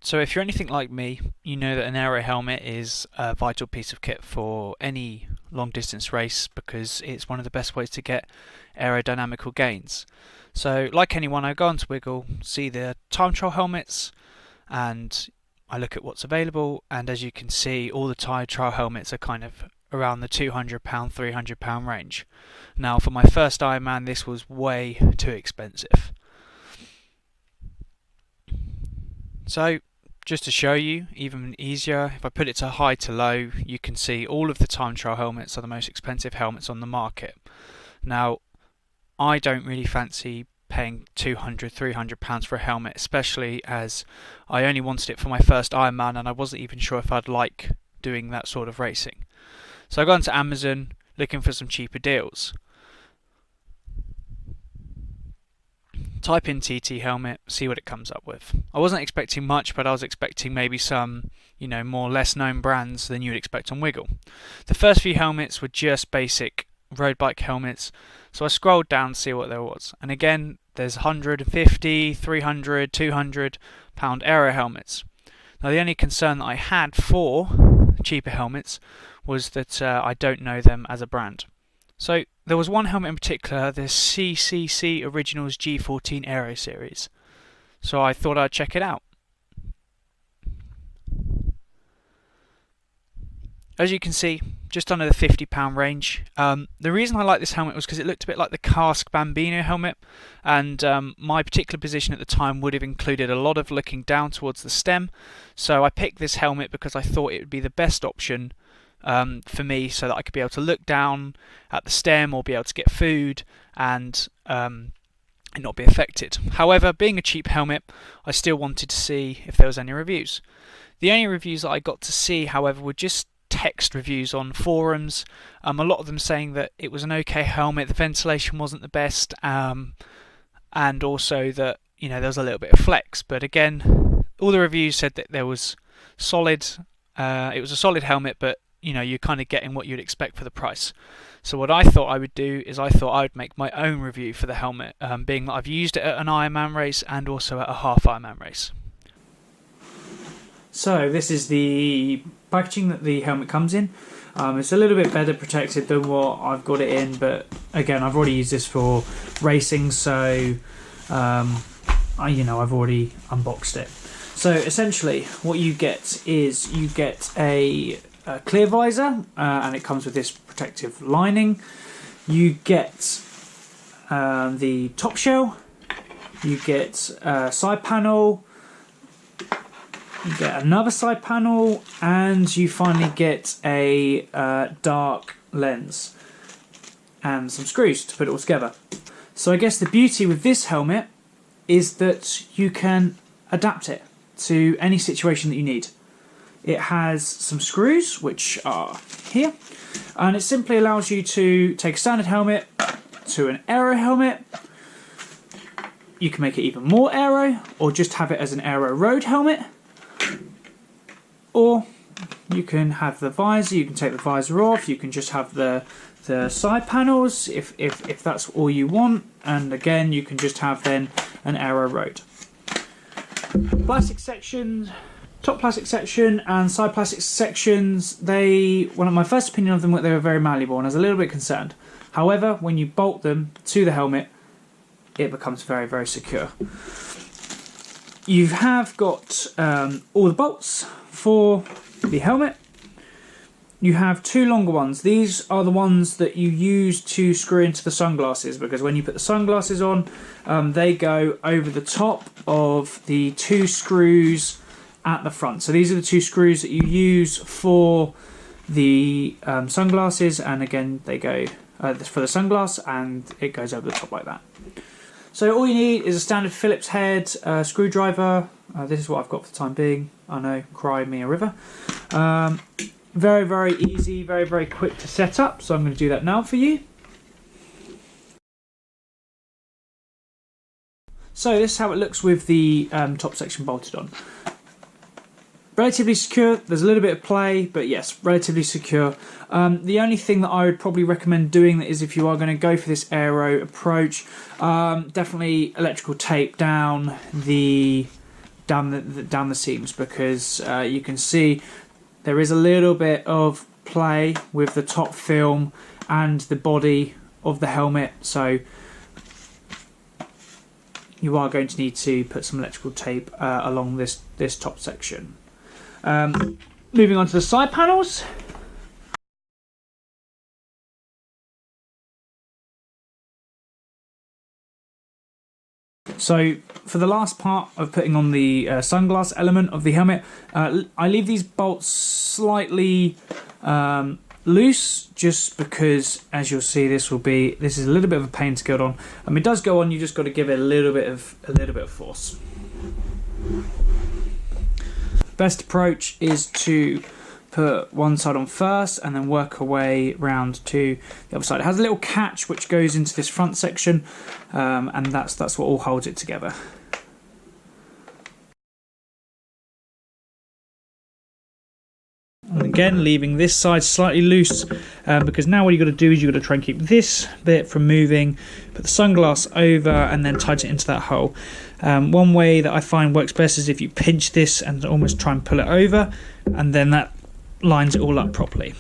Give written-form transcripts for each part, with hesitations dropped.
So if you're anything like me, you know that an aero helmet is a vital piece of kit for any long distance race because it's one of the best ways to get aerodynamical gains. So like anyone, I go onto Wiggle, see the time trial helmets, and I look at what's available, and as you can see, all the time trial helmets are kind of around the £200, £300 range. Now for my first Ironman, this was way too expensive. So just to show you, even easier, if I put it to high to low, you can see all of the time trial helmets are the most expensive helmets on the market. Now, I don't really fancy paying £200, £300 for a helmet, especially as I only wanted it for my first Ironman and I wasn't even sure if I'd like doing that sort of racing. So I got onto Amazon looking for some cheaper deals. Type in TT helmet, see what it comes up with. I wasn't expecting much, but I was expecting maybe some, more less known brands than you would expect on Wiggle. The first few helmets were just basic road bike helmets, so I scrolled down to see what there was. And again, there's 150, 300, 200 pound aero helmets. Now the only concern that I had for cheaper helmets was that I don't know them as a brand. So there was one helmet in particular, the CCC Originals G14 AERO series. So I thought I'd check it out. As you can see, just under the £50 range. The reason I like this helmet was because it looked a bit like the Cask Bambino helmet, and my particular position at the time would have included a lot of looking down towards the stem. So I picked this helmet because I thought it would be the best option for me, so that I could be able to look down at the stem or be able to get food and not be affected. However, being a cheap helmet, I still wanted to see if there was any reviews. The only reviews that I got to see, however, were just text reviews on forums. A lot of them saying that it was an okay helmet, the ventilation wasn't the best, and also that there was a little bit of flex. But again, all the reviews said that there was solid. It was a solid helmet, but you're kind of getting what you'd expect for the price. So what I thought I would do is I thought I would make my own review for the helmet, being that I've used it at an Ironman race and also at a half Ironman race. So this is the packaging that the helmet comes in. It's a little bit better protected than what I've got it in, but again, I've already used this for racing, so I've already unboxed it. So essentially, what you get is you get a clear visor, and it comes with this protective lining. You get the top shell. You get a side panel. You get another side panel, and you finally get a dark lens and some screws to put it all together. So I guess the beauty with this helmet is that you can adapt it to any situation that you need. It has some screws, which are here, and it simply allows you to take a standard helmet to an aero helmet. You can make it even more aero, or just have it as an aero road helmet. Or you can have the visor, you can take the visor off, you can just have the side panels if that's all you want, and again you can just have then an aero road. Plastic sections, top plastic section and side plastic sections, my first opinion of them, they were very malleable and I was a little bit concerned. However, when you bolt them to the helmet, it becomes very, very secure. You have got all the bolts for the helmet. You have two longer ones. These are the ones that you use to screw into the sunglasses, because when you put the sunglasses on, they go over the top of the two screws at the front. So these are the two screws that you use for the sunglasses, and again they go for the sunglass, and it goes over the top like that. So all you need is a standard Phillips head screwdriver. This is what I've got for the time being. I know, cry me a river. Very, very easy, very, very quick to set up. So I'm going to do that now for you. So this is how it looks with the top section bolted on. Relatively secure. There's a little bit of play, but yes, relatively secure. The only thing that I would probably recommend doing is if you are going to go for this aero approach, definitely electrical tape down the down the seams, because you can see there is a little bit of play with the top film and the body of the helmet, so you are going to need to put some electrical tape along this top section. Moving on to the side panels. So for the last part of putting on the sunglass element of the helmet, I leave these bolts slightly loose, just because, as you'll see, this is a little bit of a pain to get on. It does go on. You just got to give it a little bit of force. Best approach is to put one side on first and then work our way round to the other side. It has a little catch which goes into this front section, and that's what all holds it together. And again, leaving this side slightly loose, because now what you've got to do is you've got to try and keep this bit from moving, put the sunglass over and then tighten it into that hole. One way that I find works best is if you pinch this and almost try and pull it over, and then that lines it all up properly.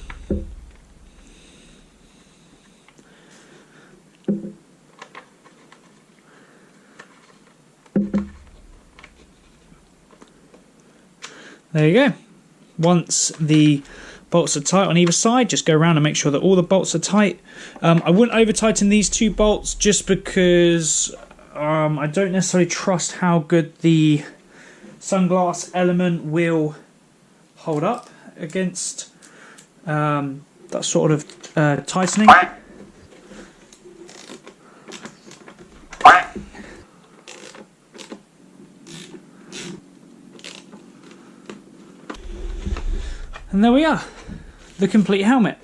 There you go. Once the bolts are tight on either side, just go around and make sure that all the bolts are tight. I wouldn't over tighten these two bolts, just because I don't necessarily trust how good the sunglass element will hold up against that sort of tightening. And there we are, the complete helmet.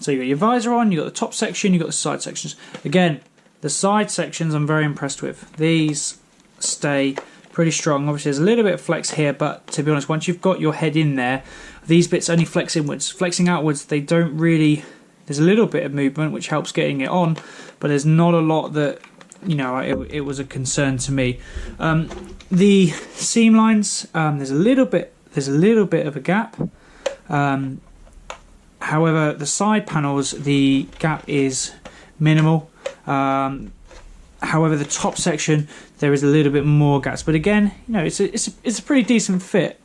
So you've got your visor on, you've got the top section, you've got the side sections. Again, the side sections I'm very impressed with. These stay pretty strong. Obviously there's a little bit of flex here, but to be honest, once you've got your head in there, these bits only flex inwards. Flexing outwards, they don't really, there's a little bit of movement which helps getting it on, but there's not a lot that, you know, it was a concern to me. The seam lines, there's a little bit of a gap. However, the side panels, the gap is minimal. However, the top section, there is a little bit more gaps. But again, you know, it's a pretty decent fit.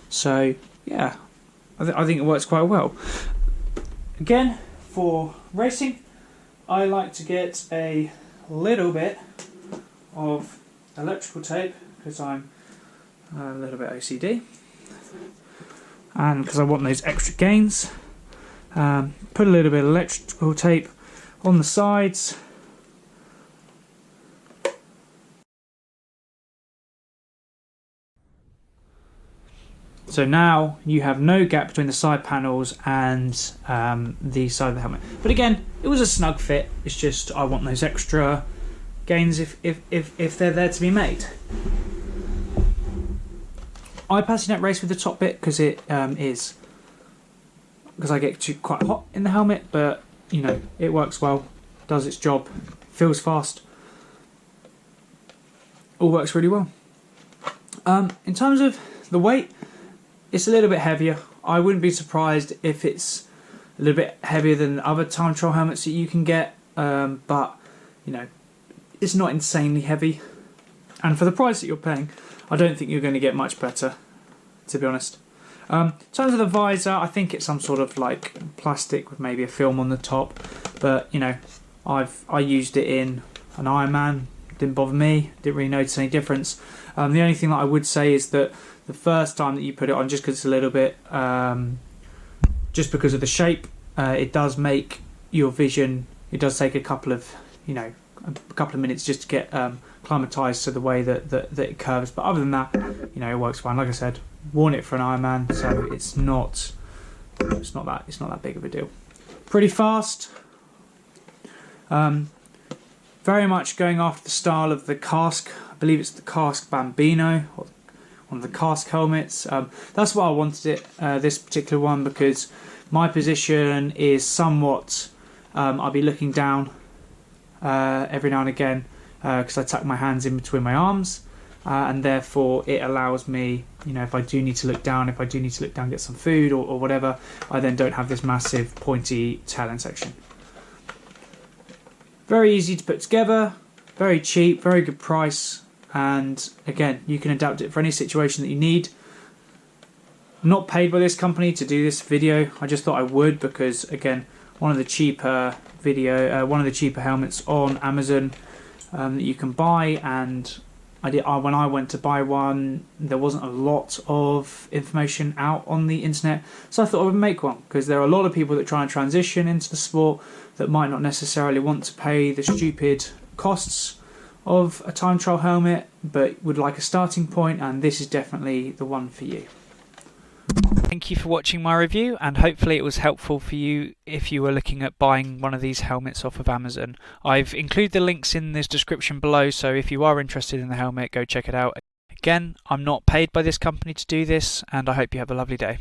So yeah, I think it works quite well. Again, for racing, I like to get a little bit of electrical tape, because I'm a little bit OCD, and because I want those extra gains. Put a little bit of electrical tape on the sides. So now you have no gap between the side panels and the side of the helmet. But again, it was a snug fit. It's just I want those extra gains if they're there to be made. I personally don't race with the top bit because it is because I get quite hot in the helmet, but you know, it works well, does its job, feels fast, all works really well. In terms of the weight, it's a little bit heavier. I wouldn't be surprised if it's a little bit heavier than other time trial helmets that you can get, but you know, it's not insanely heavy, and for the price that you're paying, I don't think you're going to get much better, to be honest. In terms of the visor, I think it's some sort of like plastic with maybe a film on the top, but you know, I used it in an Ironman, didn't bother me, didn't really notice any difference. The only thing that I would say is that the first time that you put it on, just because it's a little bit, just because of the shape, it does make your vision, it does take a couple of minutes just to get acclimatized to the way that it curves, but other than that, you know, it works fine. Like I said, worn it for an Ironman, so it's not that big of a deal. Pretty fast. Very much going after the style of the Cask. I believe it's the Cask Bambino, or one of the Cask helmets. That's why I wanted it, this particular one, because my position is somewhat, I'll be looking down every now and again, because I tuck my hands in between my arms, and therefore it allows me, if I do need to look down, get some food or whatever, I then don't have this massive pointy tail end section. Very easy to put together, very cheap, very good price, and again, you can adapt it for any situation that you need. I'm not paid by this company to do this video. I just thought I would because, again, one of the cheaper helmets on Amazon that you can buy, and when I went to buy one, there wasn't a lot of information out on the internet, so I thought I would make one because there are a lot of people that try and transition into the sport that might not necessarily want to pay the stupid costs of a time trial helmet, but would like a starting point, and this is definitely the one for you. Thank you for watching my review, and hopefully it was helpful for you if you were looking at buying one of these helmets off of Amazon. I've included the links in this description below, so if you are interested in the helmet, go check it out. Again, I'm not paid by this company to do this, and I hope you have a lovely day.